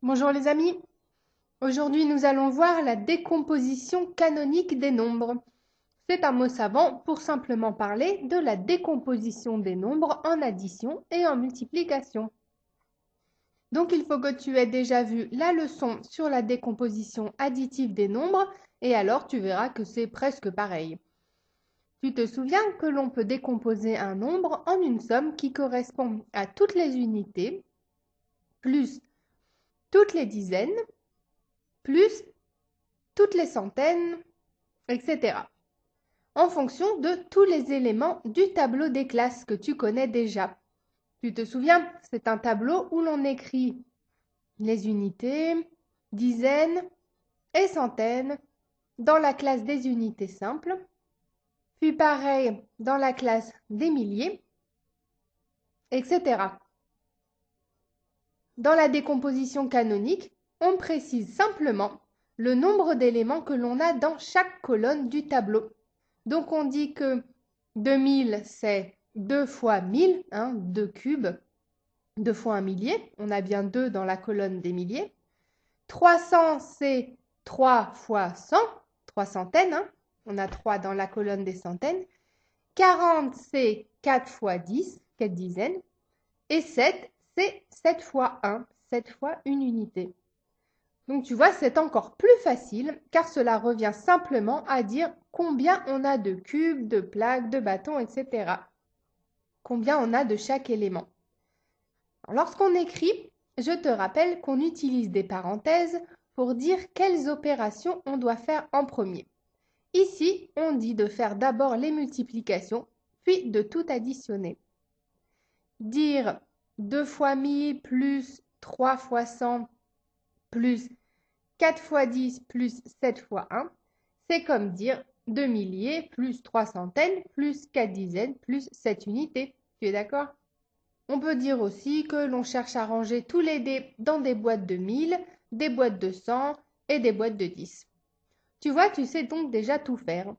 Bonjour les amis, aujourd'hui nous allons voir la décomposition canonique des nombres. C'est un mot savant pour simplement parler de la décomposition des nombres en addition et en multiplication. Donc il faut que tu aies déjà vu la leçon sur la décomposition additive des nombres et alors tu verras que c'est presque pareil. Tu te souviens que l'on peut décomposer un nombre en une somme qui correspond à toutes les unités plus toutes les dizaines plus toutes les centaines, etc. En fonction de tous les éléments du tableau des classes que tu connais déjà. Tu te souviens, c'est un tableau où l'on écrit les unités, dizaines et centaines dans la classe des unités simples, puis pareil dans la classe des milliers, etc. Dans la décomposition canonique, on précise simplement le nombre d'éléments que l'on a dans chaque colonne du tableau. Donc on dit que 2000 c'est 2 fois 1000, 2 cubes, 2 fois un millier, on a bien 2 dans la colonne des milliers. 300 c'est 3 fois 100, 3 centaines, on a 3 dans la colonne des centaines. 40 c'est 4 fois 10, 4 dizaines. Et 7 c'est 7 fois 1, 7 fois une unité. Donc tu vois, c'est encore plus facile car cela revient simplement à dire combien on a de cubes, de plaques, de bâtons, etc. Combien on a de chaque élément. Lorsqu'on écrit, je te rappelle qu'on utilise des parenthèses pour dire quelles opérations on doit faire en premier. Ici, on dit de faire d'abord les multiplications, puis de tout additionner. Dire 2 fois 1000 plus 3 fois 100 plus 4 fois 10 plus 7 fois 1, c'est comme dire 2 milliers plus 3 centaines plus 4 dizaines plus 7 unités. Tu es d'accord? On peut dire aussi que l'on cherche à ranger tous les dés dans des boîtes de 1000, des boîtes de 100 et des boîtes de 10. Tu vois, tu sais donc déjà tout faire.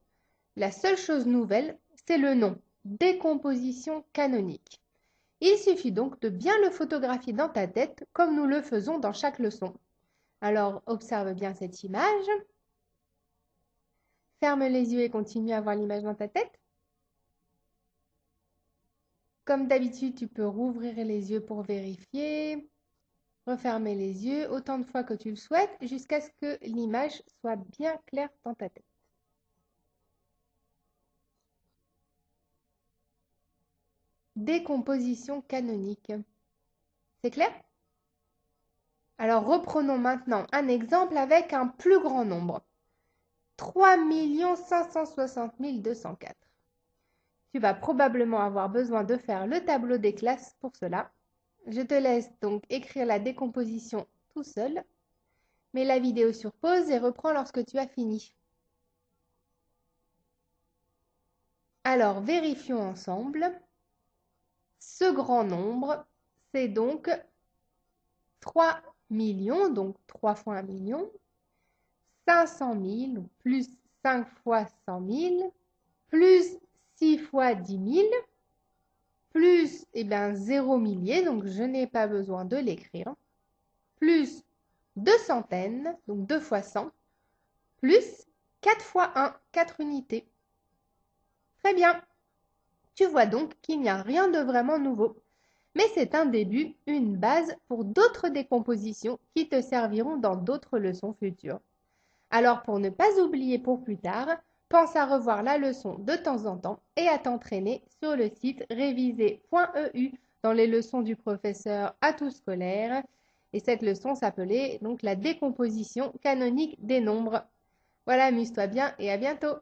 La seule chose nouvelle, c'est le nom, décomposition canonique. Il suffit donc de bien le photographier dans ta tête comme nous le faisons dans chaque leçon. Alors, observe bien cette image. Ferme les yeux et continue à voir l'image dans ta tête. Comme d'habitude, tu peux rouvrir les yeux pour vérifier. Refermer les yeux autant de fois que tu le souhaites jusqu'à ce que l'image soit bien claire dans ta tête. Décomposition canonique. C'est clair? Alors reprenons maintenant un exemple avec un plus grand nombre. 3 560 204. Tu vas probablement avoir besoin de faire le tableau des classes pour cela. Je te laisse donc écrire la décomposition tout seul. Mets la vidéo sur pause et reprends lorsque tu as fini. Alors, vérifions ensemble. Ce grand nombre, c'est donc 3 millions, donc 3 fois 1 million, 500 000, plus 5 fois 100 000, plus 6 fois 10 000, plus 0 millier, donc je n'ai pas besoin de l'écrire, plus 2 centaines, donc 2 fois 100, plus 4 fois 1, 4 unités. Très bien. Tu vois donc qu'il n'y a rien de vraiment nouveau. Mais c'est un début, une base pour d'autres décompositions qui te serviront dans d'autres leçons futures. Alors pour ne pas oublier pour plus tard, pense à revoir la leçon de temps en temps et à t'entraîner sur le site réviser.eu dans les leçons du professeur Atout Scolaire. Et cette leçon s'appelait donc la décomposition canonique des nombres. Voilà, amuse-toi bien et à bientôt.